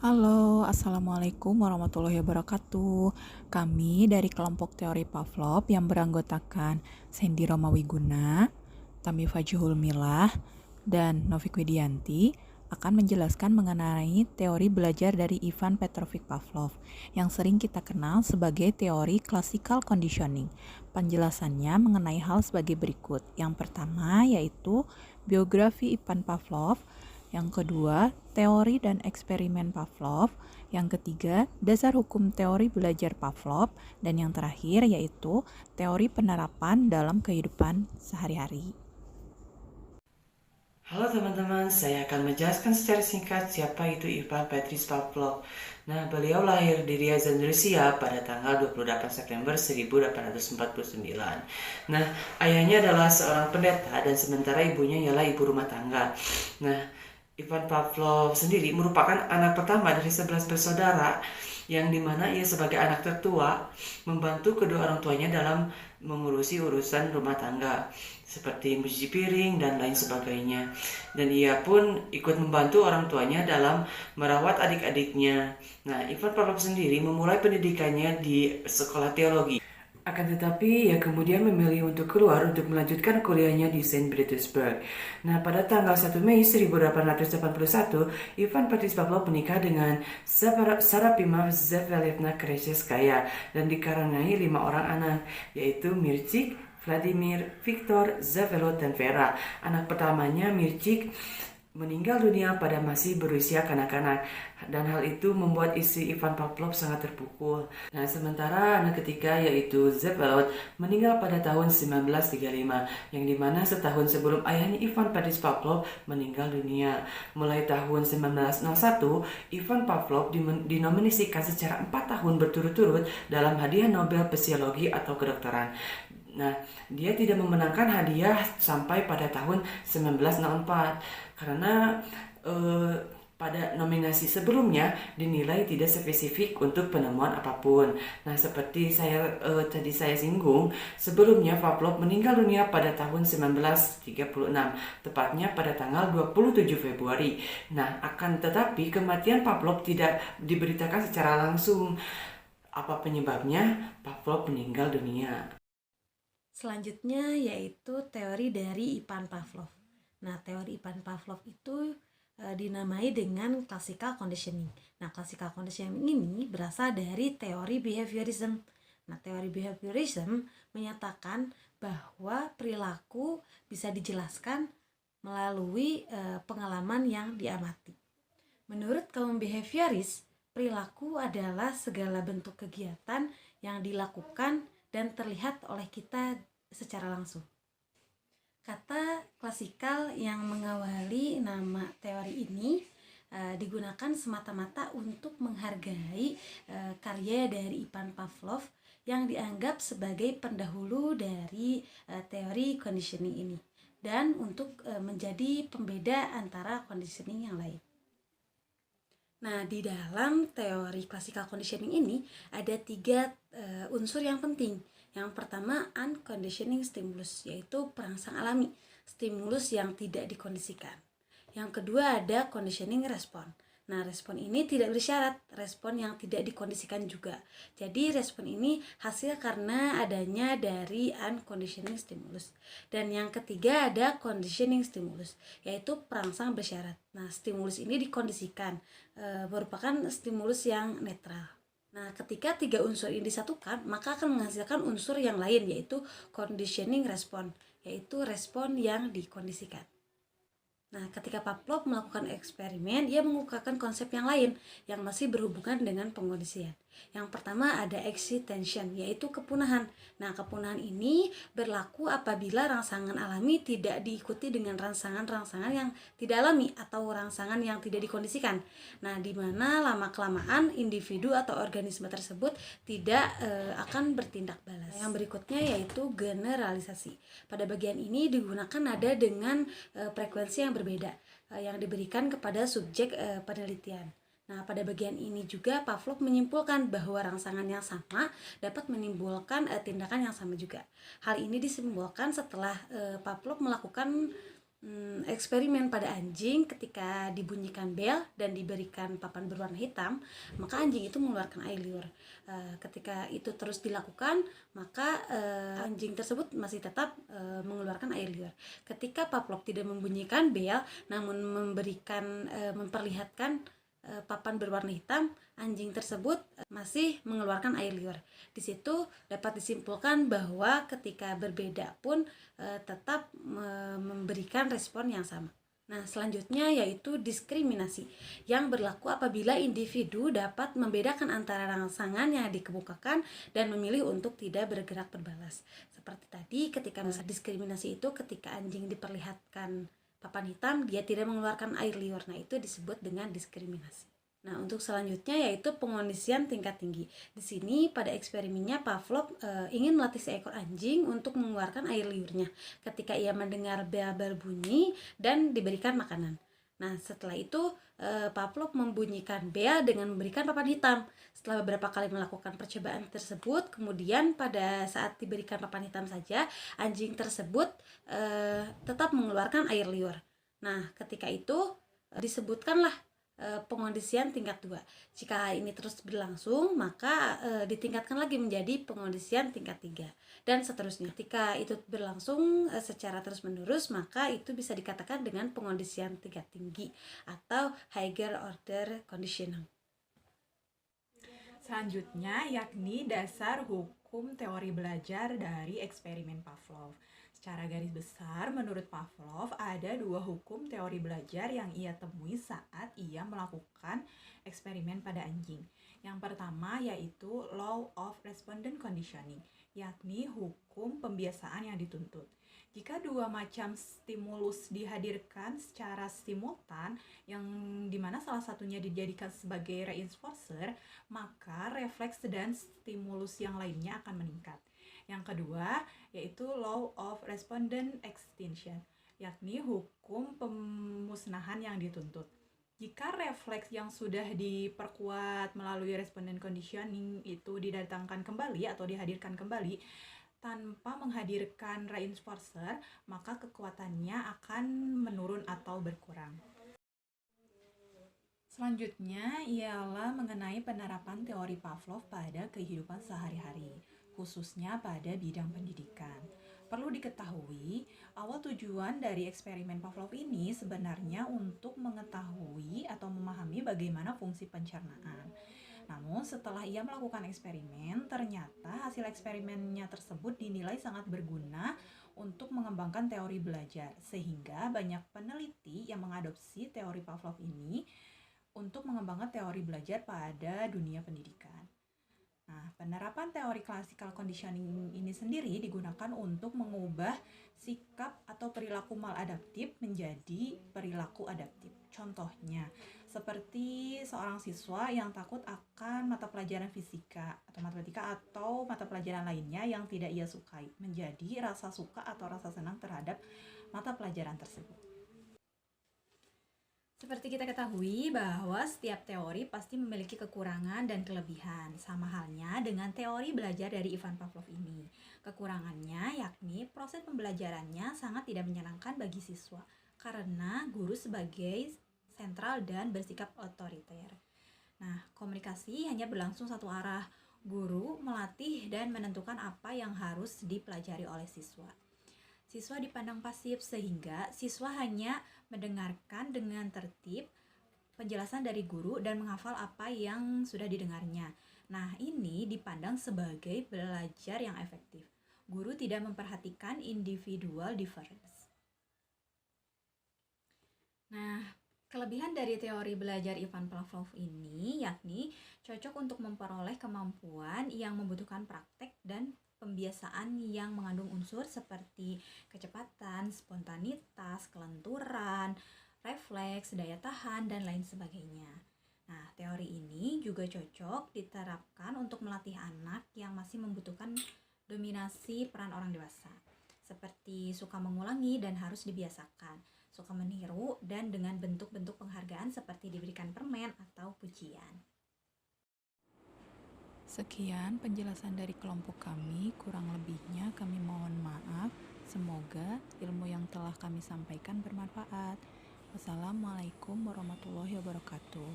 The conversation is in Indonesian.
Halo, Assalamualaikum warahmatullahi wabarakatuh. Kami dari kelompok teori Pavlov yang beranggotakan Sandy Romawiguna, Tami Fajihul Milah, dan Novik Widianti akan menjelaskan mengenai teori belajar dari Ivan Petrovich Pavlov yang sering kita kenal sebagai teori classical conditioning. Penjelasannya mengenai hal sebagai berikut. Yang pertama yaitu biografi Ivan Pavlov, yang kedua, teori dan eksperimen Pavlov. Yang ketiga, dasar hukum teori belajar Pavlov. Dan yang terakhir yaitu teori penerapan dalam kehidupan sehari-hari. Halo teman-teman, saya akan menjelaskan secara singkat siapa itu Ivan Petrich Pavlov. Nah, beliau lahir di Ryazan, Rusia pada tanggal 28 September 1849. Nah, ayahnya adalah seorang pendeta dan sementara ibunya ialah ibu rumah tangga. Nah, Ivan Pavlov sendiri merupakan anak pertama dari 11 bersaudara yang dimana ia sebagai anak tertua membantu kedua orang tuanya dalam mengurusi urusan rumah tangga seperti mencuci piring dan lain sebagainya. Dan ia pun ikut membantu orang tuanya dalam merawat adik-adiknya. Nah, Ivan Pavlov sendiri memulai pendidikannya di sekolah teologi. Akan tetapi, ia kemudian memilih untuk keluar untuk melanjutkan kuliahnya di Saint Petersburg. Nah, pada tanggal 1 Mei 1881, Ivan Petrich Pavlov menikah dengan Sarapima Zefelievna Kresheskaya dan dikarenai 5 orang anak, yaitu Mirchik, Vladimir, Viktor, Zavelot, dan Vera. Anak pertamanya, Mirchik, meninggal dunia pada masih berusia kanak-kanak dan hal itu membuat istri Ivan Pavlov sangat terpukul. Nah, sementara anak ketiga yaitu Zavelot meninggal pada tahun 1935 yang dimana setahun sebelum ayahnya Ivan Petrich Pavlov meninggal dunia. Mulai tahun 1901, Ivan Pavlov dinominasikan secara 4 tahun berturut-turut dalam hadiah Nobel Fisiologi atau kedokteran. Nah, dia tidak memenangkan hadiah sampai pada tahun 1904 karena eh, pada nominasi sebelumnya dinilai tidak spesifik untuk penemuan apapun. Nah, seperti tadi saya singgung, sebelumnya Pavlov meninggal dunia pada tahun 1936, tepatnya pada tanggal 27 Februari. Nah, akan tetapi kematian Pavlov tidak diberitakan secara langsung. Apa penyebabnya? Pavlov meninggal dunia. Selanjutnya yaitu teori dari Ivan Pavlov. Nah, teori Ivan Pavlov itu dinamai dengan classical conditioning. Nah, classical conditioning ini berasal dari teori behaviorism. Nah, teori behaviorism menyatakan bahwa perilaku bisa dijelaskan melalui pengalaman yang diamati. Menurut kaum behavioris, perilaku adalah segala bentuk kegiatan yang dilakukan dan terlihat oleh kita secara langsung. Kata klasikal yang mengawali nama teori ini digunakan semata-mata untuk menghargai karya dari Ivan Pavlov yang dianggap sebagai pendahulu dari teori conditioning ini dan untuk menjadi pembeda antara conditioning yang lain. Nah, di dalam teori classical conditioning ini ada 3 unsur yang penting. Yang pertama, unconditioning stimulus, yaitu perangsang alami, stimulus yang tidak dikondisikan. Yang kedua ada conditioning respon. Nah, respon ini tidak bersyarat, respon yang tidak dikondisikan juga. Jadi, respon ini hasil karena adanya dari unconditioning stimulus. Dan yang ketiga ada conditioning stimulus, yaitu perangsang bersyarat. Nah, stimulus ini dikondisikan, merupakan stimulus yang netral. Nah, ketika 3 unsur ini disatukan, maka akan menghasilkan unsur yang lain, yaitu conditioning respon, yaitu respon yang dikondisikan. Nah, ketika Pavlov melakukan eksperimen, ia mengukakan konsep yang lain yang masih berhubungan dengan pengkondisian. Yang pertama ada excitation, yaitu kepunahan. Nah, kepunahan ini berlaku apabila rangsangan alami tidak diikuti dengan rangsangan-rangsangan yang tidak alami atau rangsangan yang tidak dikondisikan. Nah, di mana lama-kelamaan individu atau organisme tersebut tidak akan bertindak balas. Yang berikutnya yaitu generalisasi. Pada bagian ini digunakan nada dengan frekuensi yang berbeda yang diberikan kepada subjek penelitian. Nah, pada bagian ini juga Pavlov menyimpulkan bahwa rangsangan yang sama dapat menimbulkan tindakan yang sama juga. Hal ini disimpulkan setelah Pavlov melakukan eksperimen pada anjing. Ketika dibunyikan bel dan diberikan papan berwarna hitam, maka anjing itu mengeluarkan air liur. Ketika itu terus dilakukan, maka anjing tersebut masih tetap mengeluarkan air liur. Ketika Pavlov tidak membunyikan bel namun memperlihatkan papan berwarna hitam, anjing tersebut masih mengeluarkan air liur. Di situ dapat disimpulkan bahwa ketika berbeda pun tetap memberikan respon yang sama. Nah, selanjutnya yaitu diskriminasi, yang berlaku apabila individu dapat membedakan antara rangsangan yang dikemukakan dan memilih untuk tidak bergerak berbalas. Seperti tadi, ketika diskriminasi itu ketika anjing diperlihatkan papan hitam, dia tidak mengeluarkan air liur. Nah, itu disebut dengan diskriminasi. Nah, untuk selanjutnya yaitu pengondisian tingkat tinggi. Di sini pada eksperimennya Pavlov ingin melatih seekor anjing untuk mengeluarkan air liurnya ketika ia mendengar bel berbunyi dan diberikan makanan. Nah, setelah itu Pavlov membunyikan bel dengan memberikan papan hitam. Setelah beberapa kali melakukan percobaan tersebut, kemudian pada saat diberikan papan hitam saja, anjing tersebut tetap mengeluarkan air liur. Nah, ketika itu disebutkanlah pengondisian tingkat 2. Jika ini terus berlangsung, maka ditingkatkan lagi menjadi pengondisian tingkat 3 dan seterusnya. Ketika itu berlangsung secara terus-menerus, maka itu bisa dikatakan dengan pengondisian tingkat tinggi atau higher order conditioning. Selanjutnya yakni dasar hukum teori belajar dari eksperimen Pavlov. Secara garis besar, menurut Pavlov ada 2 hukum teori belajar yang ia temui saat ia melakukan eksperimen pada anjing. Yang pertama yaitu Law of Respondent Conditioning, yakni hukum pembiasaan yang dituntut. Jika 2 macam stimulus dihadirkan secara simultan, yang dimana salah satunya dijadikan sebagai reinforcer, maka refleks dan stimulus yang lainnya akan meningkat. Yang kedua yaitu Law of Respondent Extinction, yakni hukum pemusnahan yang dituntut. Jika refleks yang sudah diperkuat melalui respondent conditioning itu didatangkan kembali atau dihadirkan kembali tanpa menghadirkan reinforcer, maka kekuatannya akan menurun atau berkurang. Selanjutnya ialah mengenai penerapan teori Pavlov pada kehidupan sehari-hari, khususnya pada bidang pendidikan. Perlu diketahui, awal tujuan dari eksperimen Pavlov ini sebenarnya untuk mengetahui atau memahami bagaimana fungsi pencernaan. Namun setelah ia melakukan eksperimen, ternyata hasil eksperimennya tersebut dinilai sangat berguna untuk mengembangkan teori belajar, sehingga banyak peneliti yang mengadopsi teori Pavlov ini untuk mengembangkan teori belajar pada dunia pendidikan. Nah, penerapan teori classical conditioning ini sendiri digunakan untuk mengubah sikap atau perilaku maladaptif menjadi perilaku adaptif. Contohnya, seperti seorang siswa yang takut akan mata pelajaran fisika atau matematika atau mata pelajaran lainnya yang tidak ia sukai, menjadi rasa suka atau rasa senang terhadap mata pelajaran tersebut. Seperti kita ketahui bahwa setiap teori pasti memiliki kekurangan dan kelebihan, sama halnya dengan teori belajar dari Ivan Pavlov ini. Kekurangannya yakni proses pembelajarannya sangat tidak menyenangkan bagi siswa, karena guru sebagai sentral dan bersikap otoriter. Nah, komunikasi hanya berlangsung satu arah, guru melatih dan menentukan apa yang harus dipelajari oleh siswa. Siswa dipandang pasif sehingga siswa hanya mendengarkan dengan tertib penjelasan dari guru dan menghafal apa yang sudah didengarnya. Nah, ini dipandang sebagai belajar yang efektif. Guru tidak memperhatikan individual difference. Nah, kelebihan dari teori belajar Ivan Pavlov ini yakni cocok untuk memperoleh kemampuan yang membutuhkan praktek dan pembiasaan yang mengandung unsur seperti kecepatan, spontanitas, kelenturan, refleks, daya tahan, dan lain sebagainya. Nah, teori ini juga cocok diterapkan untuk melatih anak yang masih membutuhkan dominasi peran orang dewasa, seperti suka mengulangi dan harus dibiasakan, suka meniru, dan dengan bentuk-bentuk penghargaan seperti diberikan permen atau pujian. Sekian penjelasan dari kelompok kami, kurang lebihnya kami mohon maaf. Semoga ilmu yang telah kami sampaikan bermanfaat. Wassalamualaikum warahmatullahi wabarakatuh.